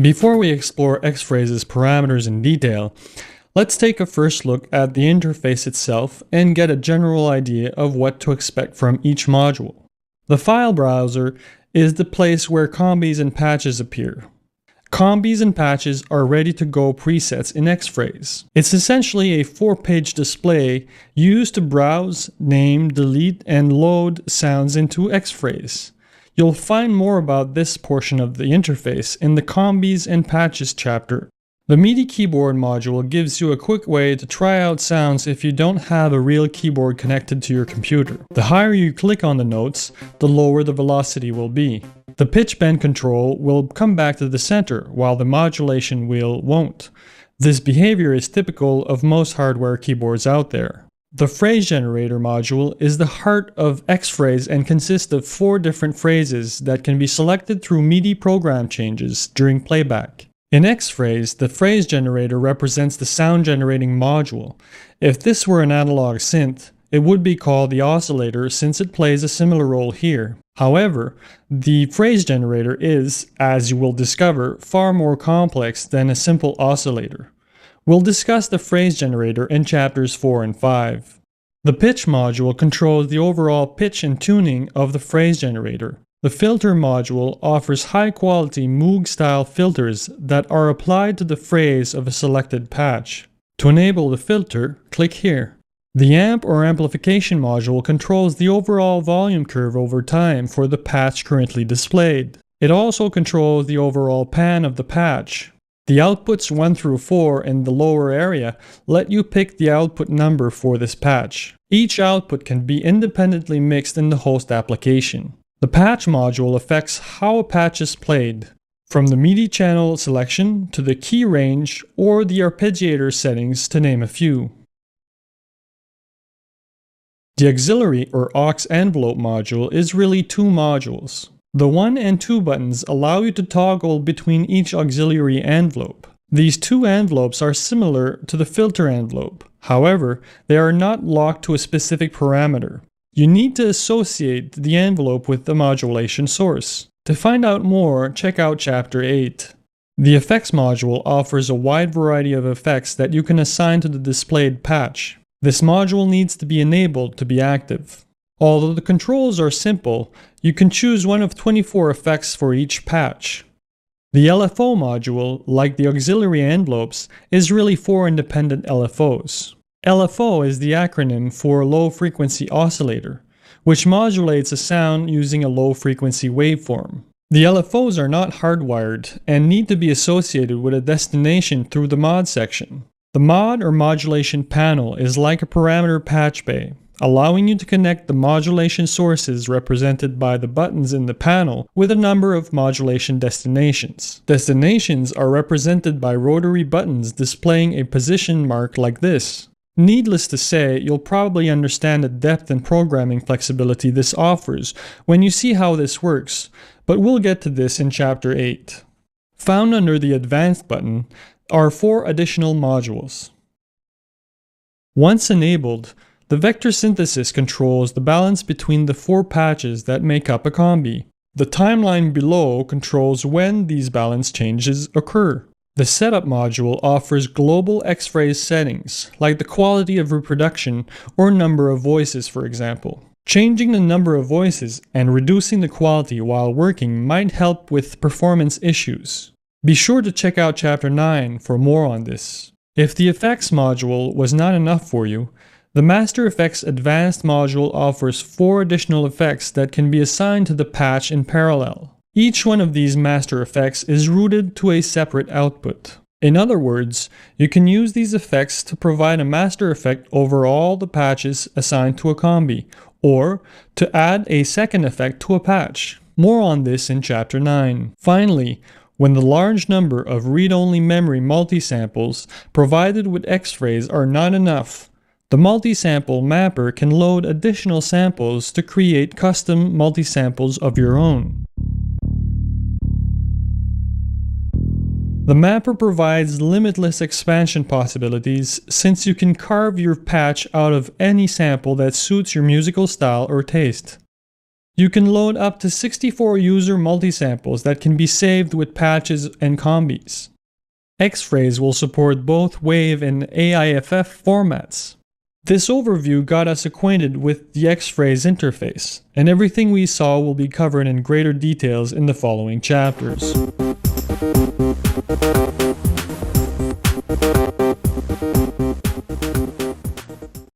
Before we explore Xphraze's parameters in detail, let's take a first look at the interface itself and get a general idea of what to expect from each module. The file browser is the place where combis and patches appear. Combis and patches are ready-to-go presets in Xphraze. It's essentially a 4-page display used to browse, name, delete, and load sounds into Xphraze. You'll find more about this portion of the interface in the Combis and Patches chapter. The Midi keyboard module gives you a quick way to try out sounds if you don't have a real keyboard connected to your computer. The higher you click on the notes, the lower the velocity will be. The pitch bend control will come back to the center, while the modulation wheel won't. This behavior is typical of most hardware keyboards out there. The phrase generator module is the heart of Xphraze and consists of 4 different phrases that can be selected through Midi program changes during playback. In Xphraze, the phrase generator represents the sound generating module. If this were an analog synth, it would be called the oscillator since it plays a similar role here. However, the phrase generator is, as you will discover, far more complex than a simple oscillator. We'll discuss the phrase generator in chapters 4 and 5. The pitch module controls the overall pitch and tuning of the phrase generator. The filter module offers high-quality Moog-style filters that are applied to the phrase of a selected patch. To enable the filter, click here. The amp or amplification module controls the overall volume curve over time for the patch currently displayed. It also controls the overall pan of the patch. The outputs 1 through 4 in the lower area let you pick the output number for this patch. Each output can be independently mixed in the host application. The patch module affects how a patch is played, from the MIDI channel selection to the key range or the arpeggiator settings to name a few. The Auxilary or Aux envelope module is really 2 modules. The 1 and 2 buttons allow you to toggle between each auxiliary envelope. These 2 envelopes are similar to the filter envelope. However, they are not locked to a specific parameter. You need to associate the envelope with the modulation source. To find out more, check out chapter 8. The effects module offers a wide variety of effects that you can assign to the displayed patch. This module needs to be enabled to be active. Although the controls are simple, you can choose one of 24 effects for each patch. The LFO module, like the auxiliary envelopes, is really 4 independent LFOs. LFO is the acronym for Low Frequency Oscillator, which modulates a sound using a low frequency waveform. The LFOs are not hardwired and need to be associated with a destination through the mod section. The mod or modulation panel is like a parameter patch bay, allowing you to connect the modulation sources represented by the buttons in the panel with a number of modulation destinations. Destinations are represented by rotary buttons displaying a position mark like this. Needless to say, you'll probably understand the depth and programming flexibility this offers when you see how this works, but we'll get to this in chapter 8. Found under the Advanced button are 4 additional modules. Once enabled, the vector synthesis controls the balance between the 4 patches that make up a combi. The timeline below controls when these balance changes occur. The setup module offers global Xphraze settings, like the quality of reproduction or number of voices, for example. Changing the number of voices and reducing the quality while working might help with performance issues. Be sure to check out chapter 9 for more on this. If the effects module was not enough for you, the Master Effects Advanced module offers 4 additional effects that can be assigned to the patch in parallel. Each one of these master effects is routed to a separate output. In other words, you can use these effects to provide a master effect over all the patches assigned to a combi, or to add a second effect to a patch. More on this in chapter 9. Finally, when the large number of read-only memory multisamples provided with Xphraze are not enough, the multisample mapper can load additional samples to create custom multisamples of your own. The mapper provides limitless expansion possibilities since you can carve your patch out of any sample that suits your musical style or taste. You can load up to 64 user multisamples that can be saved with patches and combis. Xphraze will support both WAV and AIFF formats. This overview got us acquainted with the Xphraze interface, and everything we saw will be covered in greater details in the following chapters.